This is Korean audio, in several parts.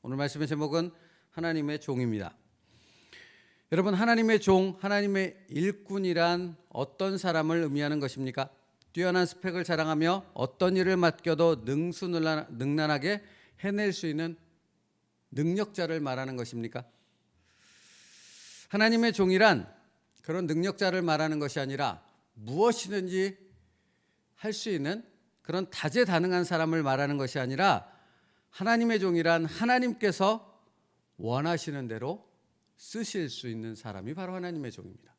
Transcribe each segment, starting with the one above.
오늘 말씀의 제목은 하나님의 종입니다. 여러분, 하나님의 종, 하나님의 일꾼이란 어떤 사람을 의미하는 것입니까? 뛰어난 스펙을 자랑하며 어떤 일을 맡겨도 능수능란하게 해낼 수 있는 능력자를 말하는 것입니까? 하나님의 종이란 그런 능력자를 말하는 것이 아니라 무엇이든지 할 수 있는 그런 다재다능한 사람을 말하는 것이 아니라 하나님의 종이란 하나님께서 원하시는 대로 쓰실 수 있는 사람이 바로 하나님의 종입니다.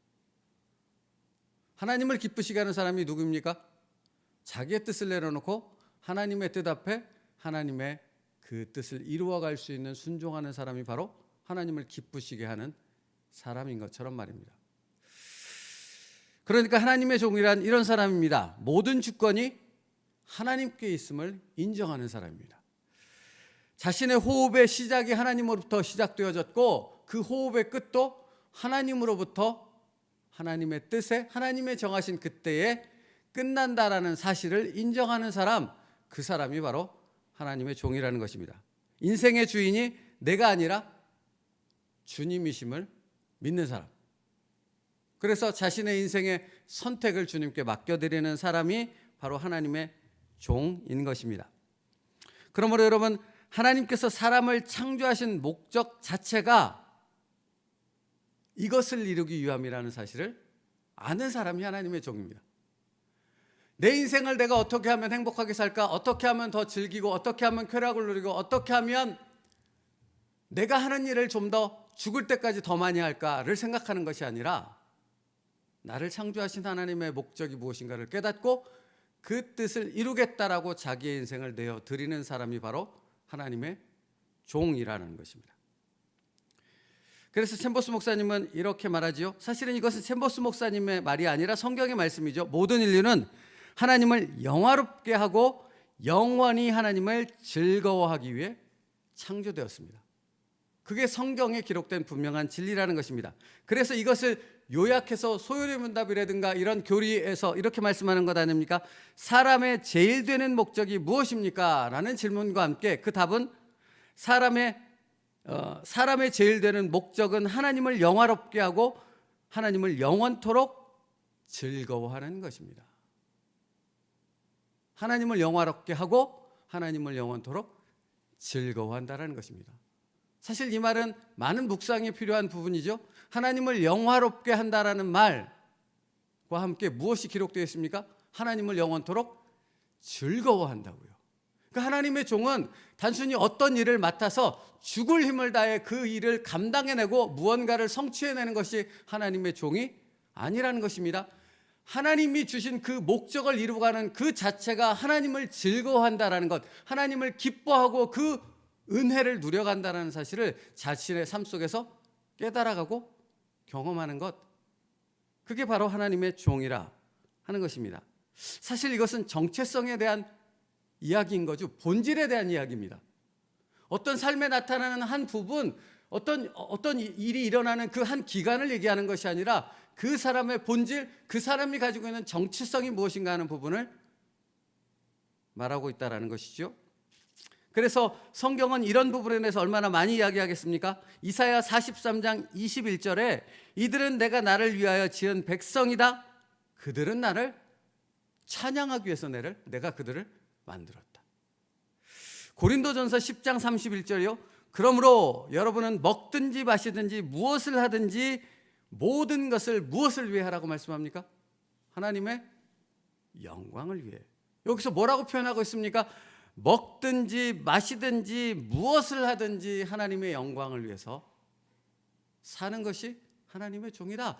하나님을 기쁘시게 하는 사람이 누구입니까? 자기의 뜻을 내려놓고 하나님의 뜻 앞에 하나님의 그 뜻을 이루어갈 수 있는 순종하는 사람이 바로 하나님을 기쁘시게 하는 사람인 것처럼 말입니다. 그러니까 하나님의 종이란 이런 사람입니다. 모든 주권이 하나님께 있음을 인정하는 사람입니다. 자신의 호흡의 시작이 하나님으로부터 시작되어졌고 그 호흡의 끝도 하나님으로부터 하나님의 뜻에 하나님의 정하신 그때에 끝난다라는 사실을 인정하는 사람, 그 사람이 바로 하나님의 종이라는 것입니다. 인생의 주인이 내가 아니라 주님이심을 믿는 사람. 그래서 자신의 인생의 선택을 주님께 맡겨드리는 사람이 바로 하나님의 종인 것입니다. 그러므로 여러분, 하나님께서 사람을 창조하신 목적 자체가 이것을 이루기 위함이라는 사실을 아는 사람이 하나님의 종입니다. 내 인생을 내가 어떻게 하면 행복하게 살까? 어떻게 하면 더 즐기고 어떻게 하면 쾌락을 누리고 어떻게 하면 내가 하는 일을 좀 더 죽을 때까지 더 많이 할까를 생각하는 것이 아니라 나를 창조하신 하나님의 목적이 무엇인가를 깨닫고 그 뜻을 이루겠다라고 자기의 인생을 내어 드리는 사람이 바로 하나님의 종이라는 것입니다. 그래서 챔버스 목사님은 이렇게 말하지요. 사실은 이것은 챔버스 목사님의 말이 아니라 성경의 말씀이죠. 모든 인류는 하나님을 영화롭게 하고 영원히 하나님을 즐거워하기 위해 창조되었습니다. 그게 성경에 기록된 분명한 진리라는 것입니다. 그래서 이것을 요약해서 소요리 문답이라든가 이런 교리에서 이렇게 말씀하는 것 아닙니까? 사람의 제일 되는 목적이 무엇입니까? 라는 질문과 함께 그 답은 사람의 제일 되는 목적은 하나님을 영화롭게 하고 하나님을 영원토록 즐거워하는 것입니다. 하나님을 영화롭게 하고 하나님을 영원토록 즐거워한다는 것입니다. 사실 이 말은 많은 묵상이 필요한 부분이죠. 하나님을 영화롭게 한다라는 말과 함께 무엇이 기록되어 있습니까? 하나님을 영원토록 즐거워한다고요. 그러니까 하나님의 종은 단순히 어떤 일을 맡아서 죽을 힘을 다해 그 일을 감당해내고 무언가를 성취해내는 것이 하나님의 종이 아니라는 것입니다. 하나님이 주신 그 목적을 이루어가는 그 자체가 하나님을 즐거워한다라는 것, 하나님을 기뻐하고 그 은혜를 누려간다는 사실을 자신의 삶 속에서 깨달아가고 경험하는 것, 그게 바로 하나님의 종이라 하는 것입니다. 사실 이것은 정체성에 대한 이야기인 거죠. 본질에 대한 이야기입니다. 어떤 삶에 나타나는 한 부분, 어떤 일이 일어나는 그 한 기간을 얘기하는 것이 아니라 그 사람의 본질, 그 사람이 가지고 있는 정체성이 무엇인가 하는 부분을 말하고 있다는 것이죠. 그래서 성경은 이런 부분에 대해서 얼마나 많이 이야기하겠습니까? 이사야 43장 21절에 이들은 내가 나를 위하여 지은 백성이다. 그들은 나를 찬양하기 위해서 내가 그들을 만들었다. 고린도전서 10장 31절이요. 그러므로 여러분은 먹든지 마시든지 무엇을 하든지 모든 것을 무엇을 위해 하라고 말씀합니까? 하나님의 영광을 위해. 여기서 뭐라고 표현하고 있습니까? 먹든지 마시든지 무엇을 하든지 하나님의 영광을 위해서 사는 것이 하나님의 종이다.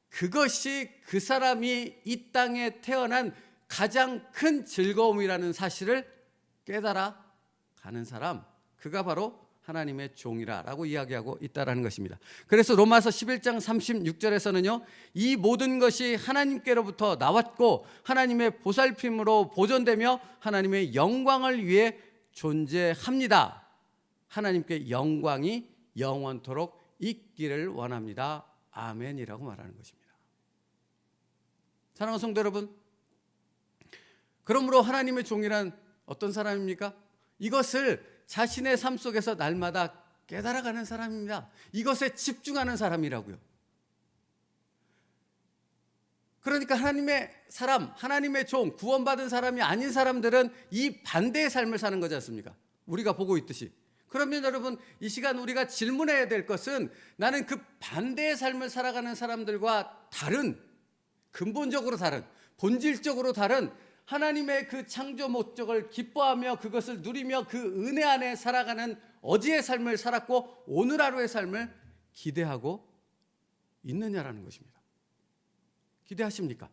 그것이 그 사람이 이 땅에 태어난 가장 큰 즐거움이라는 사실을 깨달아 가는 사람, 그가 바로 하나님의 종이라고 이야기하고 있다는 것입니다. 그래서 로마서 11장 36절에서는요, 이 모든 것이 하나님께로부터 나왔고 하나님의 보살핌으로 보존되며 하나님의 영광을 위해 존재합니다. 하나님께 영광이 영원토록 있기를 원합니다. 아멘이라고 말하는 것입니다. 사랑하는 성도 여러분, 그러므로 하나님의 종이란 어떤 사람입니까? 이것을 자신의 삶 속에서 날마다 깨달아가는 사람입니다. 이것에 집중하는 사람이라고요. 그러니까 하나님의 사람, 하나님의 종, 구원받은 사람이 아닌 사람들은 이 반대의 삶을 사는 거지 않습니까? 우리가 보고 있듯이. 그러면 여러분, 이 시간 우리가 질문해야 될 것은 나는 그 반대의 삶을 살아가는 사람들과 다른, 근본적으로 다른, 본질적으로 다른 하나님의 그 창조 목적을 기뻐하며 그것을 누리며 그 은혜 안에 살아가는 어제의 삶을 살았고 오늘 하루의 삶을 기대하고 있느냐라는 것입니다. 기대하십니까?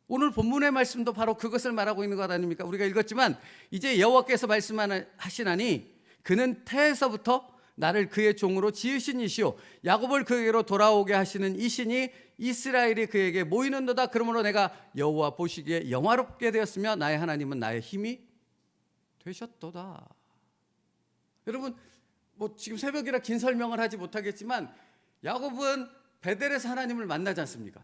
오늘 본문의 말씀도 바로 그것을 말하고 있는 것 아닙니까? 우리가 읽었지만 이제 여호와께서 말씀하시나니 그는 태에서부터 나를 그의 종으로 지으신 이시오 야곱을 그에게로 돌아오게 하시는 이시니 이스라엘이 그에게 모이는도다. 그러므로 내가 여호와 보시기에 영화롭게 되었으며 나의 하나님은 나의 힘이 되셨도다. 여러분, 뭐 지금 새벽이라 긴 설명을 하지 못하겠지만 야곱은 베델에서 하나님을 만나지 않습니까?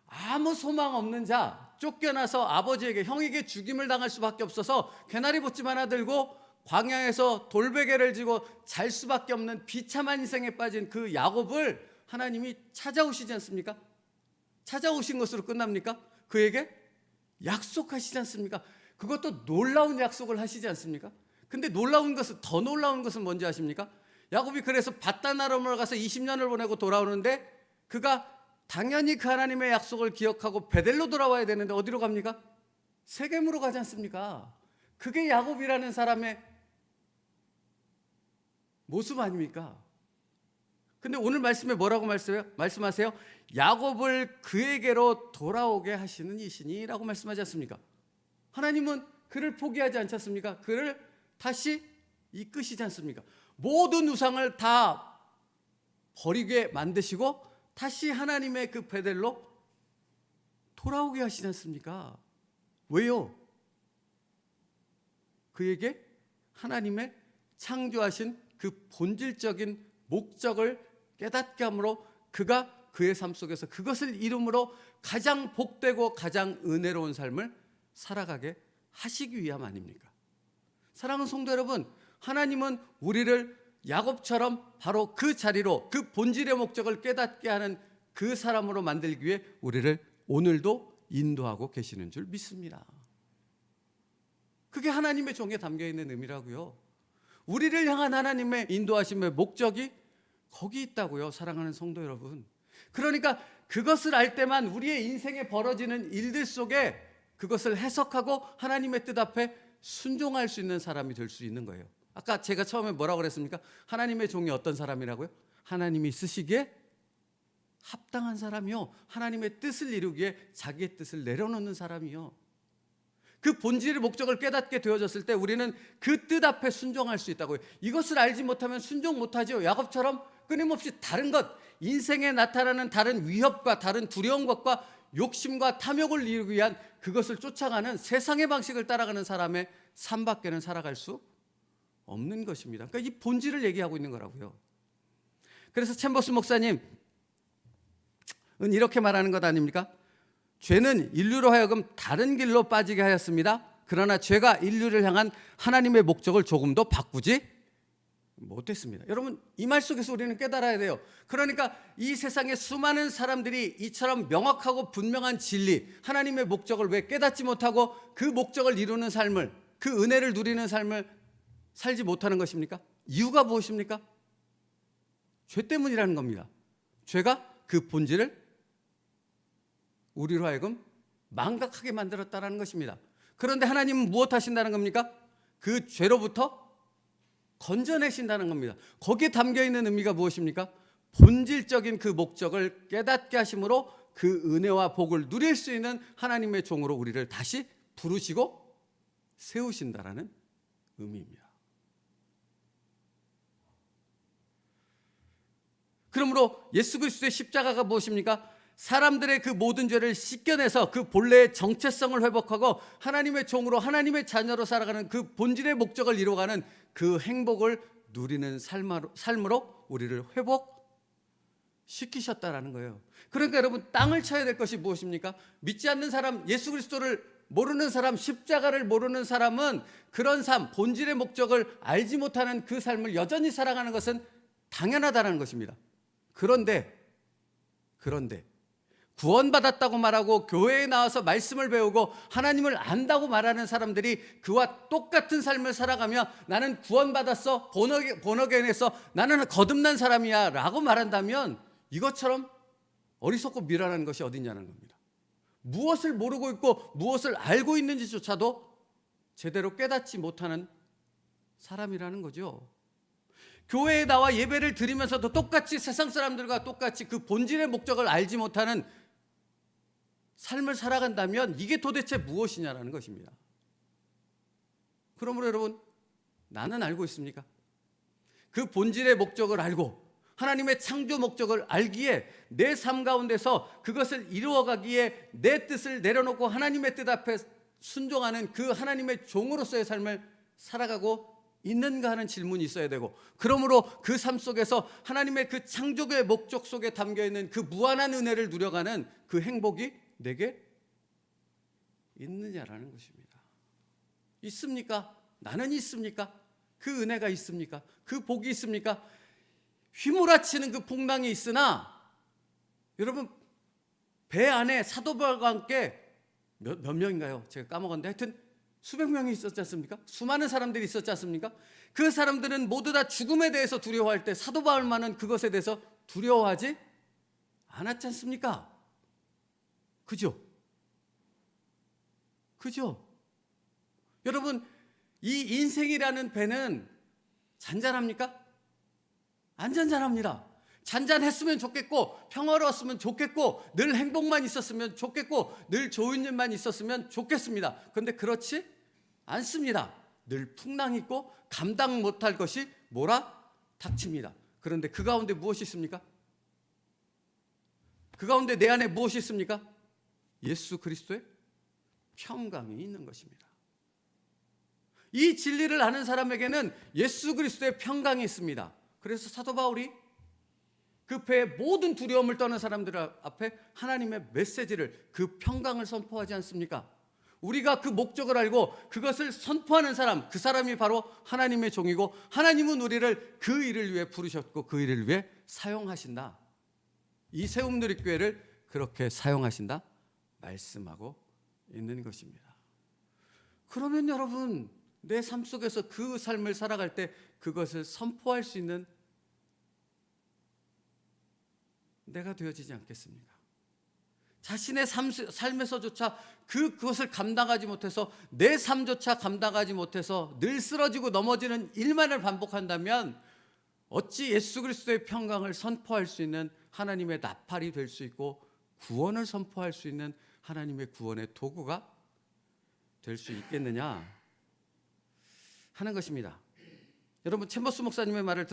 아무 소망 없는 자, 쫓겨나서 아버지에게, 형에게 죽임을 당할 수밖에 없어서 개나리 보찜 하나 들고 광야에서 돌베개를 지고 잘 수밖에 없는 비참한 인생에 빠진 그 야곱을 하나님이 찾아오시지 않습니까? 찾아오신 것으로 끝납니까? 그에게 약속하시지 않습니까? 그것도 놀라운 약속을 하시지 않습니까? 근데 더 놀라운 것은 뭔지 아십니까? 야곱이 그래서 밧단 아람으로 가서 20년을 보내고 돌아오는데 그가 당연히 그 하나님의 약속을 기억하고 베델로 돌아와야 되는데 어디로 갑니까? 세겜으로 가지 않습니까? 그게 야곱이라는 사람의 모습 아닙니까? 근데 오늘 말씀에 뭐라고 말씀하세요? 야곱을 그에게로 돌아오게 하시는 이시니라고 말씀하지 않습니까? 하나님은 그를 포기하지 않지 않습니까? 그를 다시 이끄시지 않습니까? 모든 우상을 다 버리게 만드시고 다시 하나님의 그 베델로 돌아오게 하시지 않습니까? 왜요? 그에게 하나님의 창조하신 그 본질적인 목적을 깨닫게 함으로 그가 그의 삶 속에서 그것을 이름으로 가장 복되고 가장 은혜로운 삶을 살아가게 하시기 위함 아닙니까? 사랑하는 성도 여러분, 하나님은 우리를 야곱처럼 바로 그 자리로 그 본질의 목적을 깨닫게 하는 그 사람으로 만들기 위해 우리를 오늘도 인도하고 계시는 줄 믿습니다. 그게 하나님의 종에 담겨있는 의미라고요. 우리를 향한 하나님의 인도하심의 목적이 거기 있다고요, 사랑하는 성도 여러분. 그러니까 그것을 알 때만 우리의 인생에 벌어지는 일들 속에 그것을 해석하고 하나님의 뜻 앞에 순종할 수 있는 사람이 될 수 있는 거예요. 아까 제가 처음에 뭐라고 그랬습니까? 하나님의 종이 어떤 사람이라고요? 하나님이 쓰시기에 합당한 사람이요, 하나님의 뜻을 이루기에 자기의 뜻을 내려놓는 사람이요. 그 본질의 목적을 깨닫게 되어졌을 때 우리는 그 뜻 앞에 순종할 수 있다고요. 이것을 알지 못하면 순종 못하죠. 야곱처럼 끊임없이 다른 것, 인생에 나타나는 다른 위협과 다른 두려운 것과 욕심과 탐욕을 이루기 위한 그것을 쫓아가는 세상의 방식을 따라가는 사람의 삶밖에는 살아갈 수 없는 것입니다. 그러니까 이 본질을 얘기하고 있는 거라고요. 그래서 챔버스 목사님은 이렇게 말하는 것 아닙니까? 죄는 인류로 하여금 다른 길로 빠지게 하였습니다. 그러나 죄가 인류를 향한 하나님의 목적을 조금 더 바꾸지 못했습니다. 여러분, 이 말 속에서 우리는 깨달아야 돼요. 그러니까 이 세상의 수많은 사람들이 이처럼 명확하고 분명한 진리, 하나님의 목적을 왜 깨닫지 못하고 그 목적을 이루는 삶을, 그 은혜를 누리는 삶을 살지 못하는 것입니까? 이유가 무엇입니까? 죄 때문이라는 겁니다. 죄가 그 본질을 우리로 하여금 망각하게 만들었다는 것입니다. 그런데 하나님은 무엇 하신다는 겁니까? 그 죄로부터 건져내신다는 겁니다. 거기에 담겨있는 의미가 무엇입니까? 본질적인 그 목적을 깨닫게 하심으로 그 은혜와 복을 누릴 수 있는 하나님의 종으로 우리를 다시 부르시고 세우신다라는 의미입니다. 그러므로 예수 그리스도의 십자가가 무엇입니까? 사람들의 그 모든 죄를 씻겨내서 그 본래의 정체성을 회복하고 하나님의 종으로 하나님의 자녀로 살아가는 그 본질의 목적을 이루어가는 그 행복을 누리는 삶으로 우리를 시키셨다라는 거예요. 그러니까 여러분, 땅을 쳐야 될 것이 무엇입니까? 믿지 않는 사람, 예수 그리스도를 모르는 사람, 십자가를 모르는 사람은 그런 삶, 본질의 목적을 알지 못하는 그 삶을 여전히 살아가는 것은 당연하다는 것입니다. 그런데 구원받았다고 말하고 교회에 나와서 말씀을 배우고 하나님을 안다고 말하는 사람들이 그와 똑같은 삶을 살아가며 나는 구원받았어, 본어게인해서 나는 거듭난 사람이야 라고 말한다면 이것처럼 어리석고 미련한 것이 어딨냐는 겁니다. 무엇을 모르고 있고 무엇을 알고 있는지조차도 제대로 깨닫지 못하는 사람이라는 거죠. 교회에 나와 예배를 드리면서도 똑같이 세상 사람들과 똑같이 그 본질의 목적을 알지 못하는 삶을 살아간다면 이게 도대체 무엇이냐라는 것입니다. 그러므로 여러분, 나는 알고 있습니까? 그 본질의 목적을 알고 하나님의 창조 목적을 알기에 내 삶 가운데서 그것을 이루어가기에 내 뜻을 내려놓고 하나님의 뜻 앞에 순종하는 그 하나님의 종으로서의 삶을 살아가고 있는가 하는 질문이 있어야 되고, 그러므로 그 삶 속에서 하나님의 그 창조의 목적 속에 담겨있는 그 무한한 은혜를 누려가는 그 행복이 내게 있느냐라는 것입니다. 있습니까? 나는 있습니까? 그 은혜가 있습니까? 그 복이 있습니까? 휘몰아치는 그 풍랑이 있으나 여러분, 배 안에 사도 바울과 함께 몇 명인가요? 제가 까먹었는데 하여튼 수백 명이 있었지 않습니까? 수많은 사람들이 있었지 않습니까? 그 사람들은 모두 다 죽음에 대해서 두려워할 때 사도 바울만은 그것에 대해서 두려워하지 않았지 않습니까? 그죠? 여러분, 이 인생이라는 배는 잔잔합니까? 안 잔잔합니다. 잔잔했으면 좋겠고 평화로웠으면 좋겠고 늘 행복만 있었으면 좋겠고 늘 좋은 일만 있었으면 좋겠습니다. 그런데 그렇지 않습니다. 늘 풍랑이 있고 감당 못할 것이 몰아닥칩니다. 그런데 그 가운데 무엇이 있습니까? 그 가운데 내 안에 무엇이 있습니까? 예수 그리스도의 평강이 있는 것입니다. 이 진리를 아는 사람에게는 예수 그리스도의 평강이 있습니다. 그래서 사도 바울이 그 배의 모든 두려움을 떠는 사람들 앞에 하나님의 메시지를, 그 평강을 선포하지 않습니까? 우리가 그 목적을 알고 그것을 선포하는 사람, 그 사람이 바로 하나님의 종이고 하나님은 우리를 그 일을 위해 부르셨고 그 일을 위해 사용하신다. 이 세움누리교회를 그렇게 사용하신다 말씀하고 있는 것입니다. 그러면 여러분, 내 삶 속에서 그 삶을 살아갈 때 그것을 선포할 수 있는 내가 되어지지 않겠습니까? 자신의 삶에서조차 그것을 감당하지 못해서, 내 삶조차 감당하지 못해서 늘 쓰러지고 넘어지는 일만을 반복한다면 어찌 예수 그리스도의 평강을 선포할 수 있는 하나님의 나팔이 될 수 있고 구원을 선포할 수 있는 하나님의 구원의 도구가 될 수 있겠느냐 하는 것입니다. 여러분, 챔버스 목사님의 말을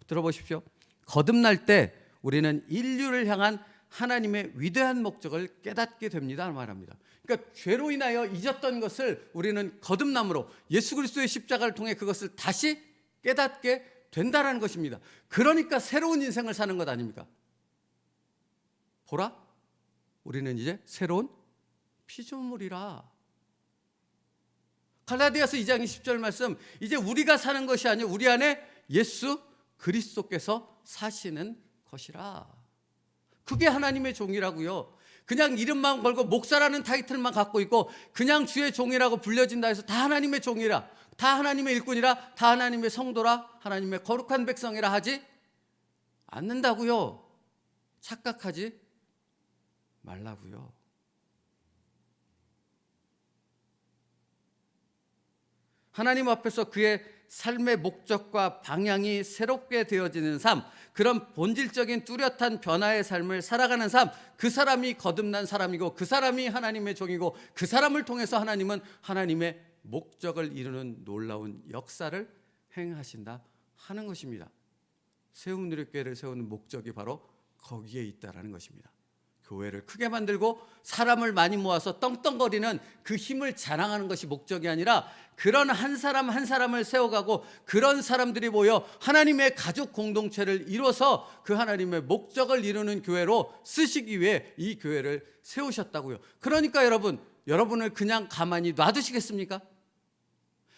들어보십시오. 거듭날 때 우리는 인류를 향한 하나님의 위대한 목적을 깨닫게 됩니다 말합니다. 그러니까 죄로 인하여 잊었던 것을 우리는 거듭남으로 예수 그리스도의 십자가를 통해 그것을 다시 깨닫게 된다는 것입니다. 그러니까 새로운 인생을 사는 것 아닙니까? 보라, 우리는 이제 새로운 피조물이라. 갈라디아서 2장 20절 말씀, 이제 우리가 사는 것이 아니요 우리 안에 예수 그리스도께서 사시는 것이라. 그게 하나님의 종이라고요. 그냥 이름만 걸고 목사라는 타이틀만 갖고 있고 그냥 주의 종이라고 불려진다 해서 다 하나님의 종이라, 다 하나님의 일꾼이라, 다 하나님의 성도라, 하나님의 거룩한 백성이라 하지 않는다고요. 착각하지 말라고요. 하나님 앞에서 그의 삶의 목적과 방향이 새롭게 되어지는 삶, 그런 본질적인 뚜렷한 변화의 삶을 살아가는 삶, 그 사람이 거듭난 사람이고 그 사람이 하나님의 종이고 그 사람을 통해서 하나님은 하나님의 목적을 이루는 놀라운 역사를 행하신다 하는 것입니다. 세움누리교회를 세우는 목적이 바로 거기에 있다라는 것입니다. 교회를 크게 만들고 사람을 많이 모아서 떵떵거리는 그 힘을 자랑하는 것이 목적이 아니라 그런 한 사람 한 사람을 세워가고 그런 사람들이 모여 하나님의 가족 공동체를 이뤄서 그 하나님의 목적을 이루는 교회로 쓰시기 위해 이 교회를 세우셨다고요. 그러니까 여러분을 그냥 가만히 놔두시겠습니까?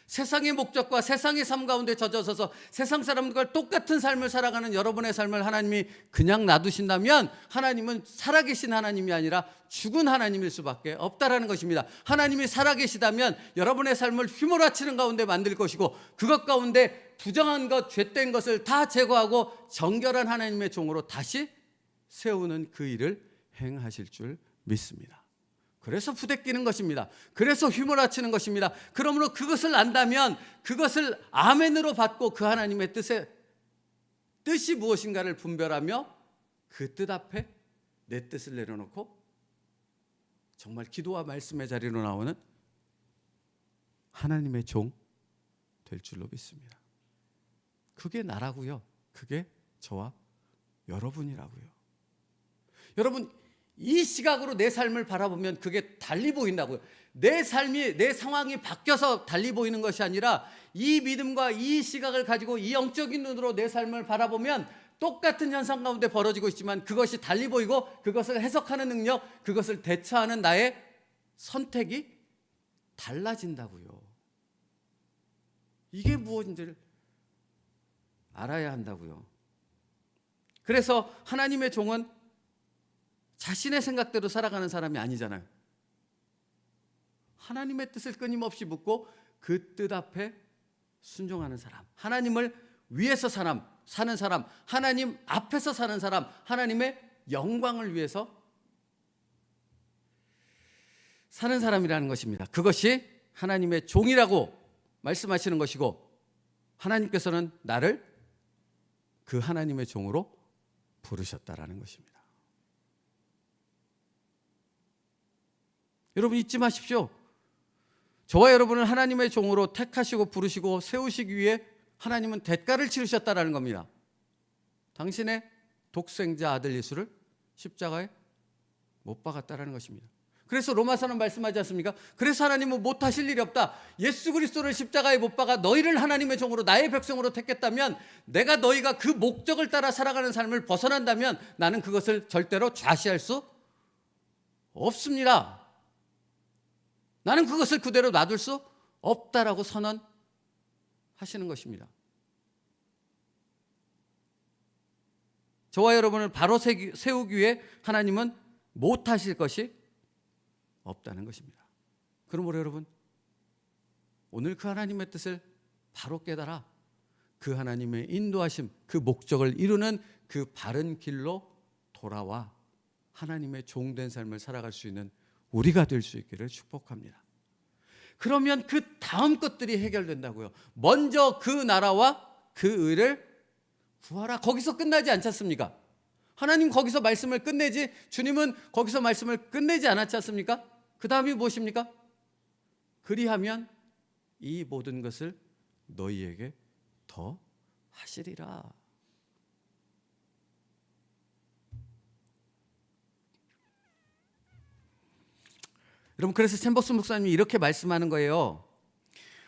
세상의 목적과 세상의 삶 가운데 젖어서서 세상 사람들과 똑같은 삶을 살아가는 여러분의 삶을 하나님이 그냥 놔두신다면 하나님은 살아계신 하나님이 아니라 죽은 하나님일 수밖에 없다라는 것입니다. 하나님이 살아계시다면 여러분의 삶을 휘몰아치는 가운데 만들 것이고 그것 가운데 부정한 것, 죄된 것을 다 제거하고 정결한 하나님의 종으로 다시 세우는 그 일을 행하실 줄 믿습니다. 그래서 부대끼는 것입니다. 그래서 휘몰아치는 것입니다. 그러므로 그것을 안다면 그것을 아멘으로 받고 그 하나님의 뜻이 무엇인가를 분별하며 그 뜻 앞에 내 뜻을 내려놓고 정말 기도와 말씀의 자리로 나오는 하나님의 종 될 줄로 믿습니다. 그게 나라고요. 그게 저와 여러분이라고요. 여러분, 이 시각으로 내 삶을 바라보면 그게 달리 보인다고요. 내 삶이, 내 상황이 바뀌어서 달리 보이는 것이 아니라 이 믿음과 이 시각을 가지고 이 영적인 눈으로 내 삶을 바라보면 똑같은 현상 가운데 벌어지고 있지만 그것이 달리 보이고 그것을 해석하는 능력, 그것을 대처하는 나의 선택이 달라진다고요. 이게 무엇인지를 알아야 한다고요. 그래서 하나님의 종은 자신의 생각대로 살아가는 사람이 아니잖아요. 하나님의 뜻을 끊임없이 묻고 그 뜻 앞에 순종하는 사람, 하나님을 위해서 사는 사람, 하나님 앞에서 사는 사람, 하나님의 영광을 위해서 사는 사람이라는 것입니다. 그것이 하나님의 종이라고 말씀하시는 것이고 하나님께서는 나를 그 하나님의 종으로 부르셨다라는 것입니다. 여러분 잊지 마십시오. 저와 여러분을 하나님의 종으로 택하시고 부르시고 세우시기 위해 하나님은 대가를 치르셨다라는 겁니다. 당신의 독생자 아들 예수를 십자가에 못 박았다라는 것입니다. 그래서 로마서는 말씀하지 않습니까? 그래서 하나님은 못하실 일이 없다. 예수 그리스도를 십자가에 못 박아 너희를 하나님의 종으로 나의 백성으로 택했다면 내가 너희가 그 목적을 따라 살아가는 삶을 벗어난다면 나는 그것을 절대로 좌시할 수 없습니다. 나는 그것을 그대로 놔둘 수 없다라고 선언하시는 것입니다. 저와 여러분을 바로 세우기 위해 하나님은 못하실 것이 없다는 것입니다. 그러므로 여러분, 오늘 그 하나님의 뜻을 바로 깨달아 그 하나님의 인도하심, 그 목적을 이루는 그 바른 길로 돌아와 하나님의 종된 삶을 살아갈 수 있는 우리가 될 수 있기를 축복합니다. 그러면 그 다음 것들이 해결된다고요. 먼저 그 나라와 그 의를 구하라. 거기서 끝나지 않지 않습니까? 하나님 거기서 말씀을 끝내지, 주님은 거기서 말씀을 끝내지 않았지 않습니까? 그 다음이 무엇입니까? 그리하면 이 모든 것을 너희에게 더 하시리라. 여러분, 그래서 챔버스 목사님이 이렇게 말씀하는 거예요.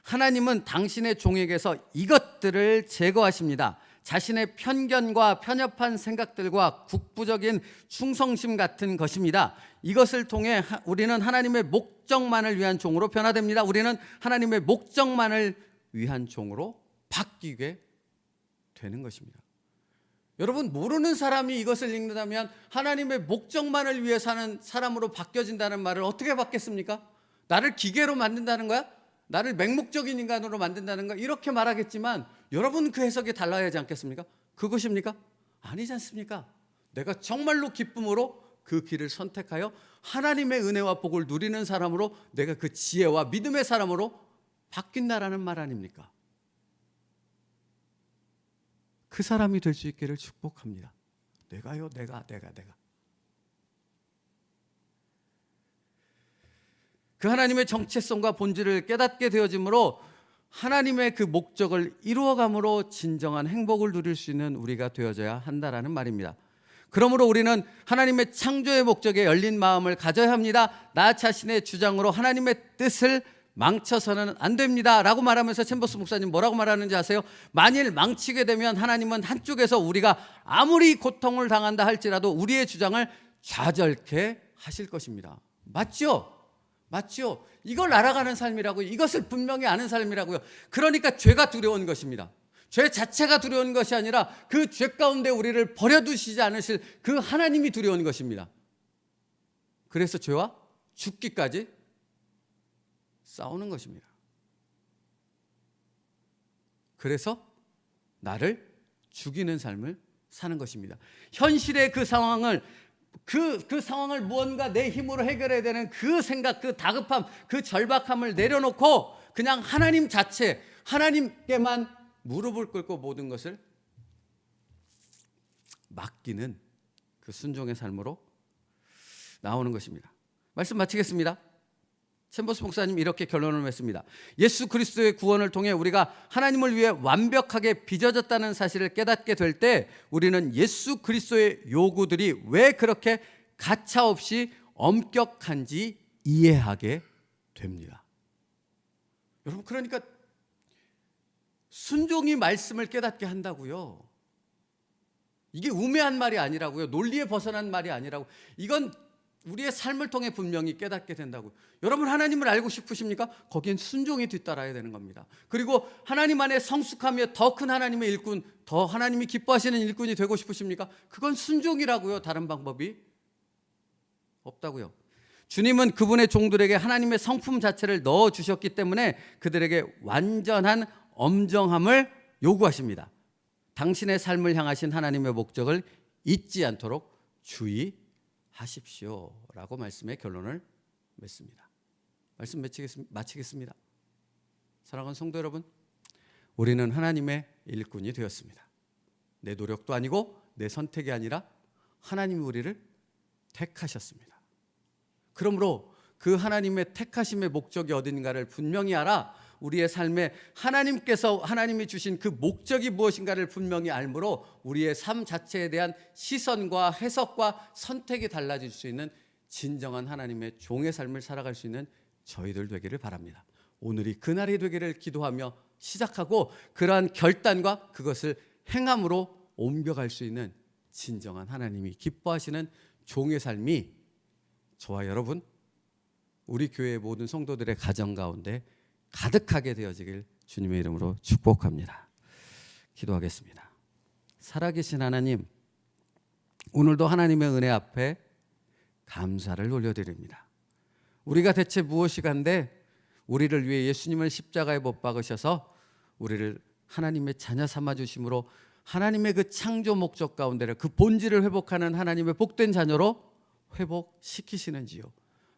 하나님은 당신의 종에게서 이것들을 제거하십니다. 자신의 편견과 편협한 생각들과 국부적인 충성심 같은 것입니다. 이것을 통해 우리는 하나님의 목적만을 위한 종으로 변화됩니다. 우리는 하나님의 목적만을 위한 종으로 바뀌게 되는 것입니다. 여러분, 모르는 사람이 이것을 읽는다면 하나님의 목적만을 위해 사는 사람으로 바뀌어진다는 말을 어떻게 받겠습니까? 나를 기계로 만든다는 거야? 나를 맹목적인 인간으로 만든다는 거야? 이렇게 말하겠지만 여러분 그 해석이 달라야 하지 않겠습니까? 그것입니까? 아니지 않습니까? 내가 정말로 기쁨으로 그 길을 선택하여 하나님의 은혜와 복을 누리는 사람으로, 내가 그 지혜와 믿음의 사람으로 바뀐다라는 말 아닙니까? 그 사람이 될 수 있기를 축복합니다. 내가 그 하나님의 정체성과 본질을 깨닫게 되어짐으로 하나님의 그 목적을 이루어감으로 진정한 행복을 누릴 수 있는 우리가 되어져야 한다라는 말입니다. 그러므로 우리는 하나님의 창조의 목적에 열린 마음을 가져야 합니다. 나 자신의 주장으로 하나님의 뜻을 망쳐서는 안 됩니다 라고 말하면서 챔버스 목사님 뭐라고 말하는지 아세요? 만일 망치게 되면 하나님은 한쪽에서 우리가 아무리 고통을 당한다 할지라도 우리의 주장을 좌절케 하실 것입니다. 맞죠? 맞죠? 이걸 알아가는 삶이라고요. 이것을 분명히 아는 삶이라고요. 그러니까 죄가 두려운 것입니다. 죄 자체가 두려운 것이 아니라 그 죄 가운데 우리를 버려두시지 않으실 그 하나님이 두려운 것입니다. 그래서 죄와 죽기까지 싸우는 것입니다. 그래서 나를 죽이는 삶을 사는 것입니다. 현실의 그 상황을 그 상황을 무언가 내 힘으로 해결해야 되는 그 생각, 그 다급함, 그 절박함을 내려놓고 그냥 하나님 자체, 하나님께만 무릎을 꿇고 모든 것을 맡기는 그 순종의 삶으로 나오는 것입니다. 말씀 마치겠습니다. 챔버스 목사님 이렇게 결론을 맺습니다. 예수 그리스도의 구원을 통해 우리가 하나님을 위해 완벽하게 빚어졌다는 사실을 깨닫게 될 때 우리는 예수 그리스도의 요구들이 왜 그렇게 가차없이 엄격한지 이해하게 됩니다. 여러분, 그러니까 순종이 말씀을 깨닫게 한다고요. 이게 우매한 말이 아니라고요. 논리에 벗어난 말이 아니라고. 이건 우리의 삶을 통해 분명히 깨닫게 된다고요. 여러분, 하나님을 알고 싶으십니까? 거기엔 순종이 뒤따라야 되는 겁니다. 그리고 하나님 안에 성숙하며 더 큰 하나님의 일꾼, 더 하나님이 기뻐하시는 일꾼이 되고 싶으십니까? 그건 순종이라고요. 다른 방법이 없다고요. 주님은 그분의 종들에게 하나님의 성품 자체를 넣어주셨기 때문에 그들에게 완전한 엄정함을 요구하십니다. 당신의 삶을 향하신 하나님의 목적을 잊지 않도록 주의하십시오 라고 말씀의 결론을 맺습니다. 말씀 마치겠습니다. 사랑하는 성도 여러분, 우리는 하나님의 일꾼이 되었습니다. 내 노력도 아니고 내 선택이 아니라 하나님이 우리를 택하셨습니다. 그러므로 그 하나님의 택하심의 목적이 어딘가를 분명히 알아 우리의 삶에 하나님이 주신 그 목적이 무엇인가를 분명히 알므로 우리의 삶 자체에 대한 시선과 해석과 선택이 달라질 수 있는 진정한 하나님의 종의 삶을 살아갈 수 있는 저희들 되기를 바랍니다. 오늘이 그날이 되기를 기도하며 시작하고 그러한 결단과 그것을 행함으로 옮겨갈 수 있는 진정한 하나님이 기뻐하시는 종의 삶이 저와 여러분, 우리 교회의 모든 성도들의 가정 가운데 가득하게 되어지길 주님의 이름으로 축복합니다. 기도하겠습니다. 살아계신 하나님, 오늘도 하나님의 은혜 앞에 감사를 올려드립니다. 우리가 대체 무엇이간데 우리를 위해 예수님을 십자가에 못 박으셔서 우리를 하나님의 자녀 삼아주심으로 하나님의 그 창조 목적 가운데를 그 본질을 회복하는 하나님의 복된 자녀로 회복시키시는지요.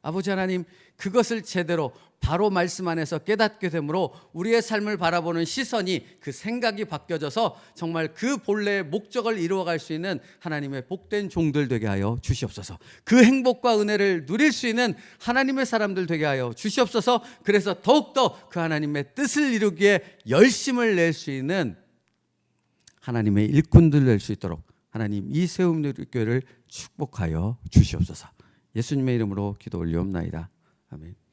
아버지 하나님, 그것을 제대로 바로 말씀 안에서 깨닫게 되므로 우리의 삶을 바라보는 시선이, 그 생각이 바뀌어져서 정말 그 본래의 목적을 이루어갈 수 있는 하나님의 복된 종들 되게 하여 주시옵소서. 그 행복과 은혜를 누릴 수 있는 하나님의 사람들 되게 하여 주시옵소서. 그래서 더욱더 그 하나님의 뜻을 이루기에 열심을 낼 수 있는 하나님의 일꾼들 될 수 있도록 하나님 이 세움교회를 축복하여 주시옵소서. 예수님의 이름으로 기도 올리옵나이다. 아멘.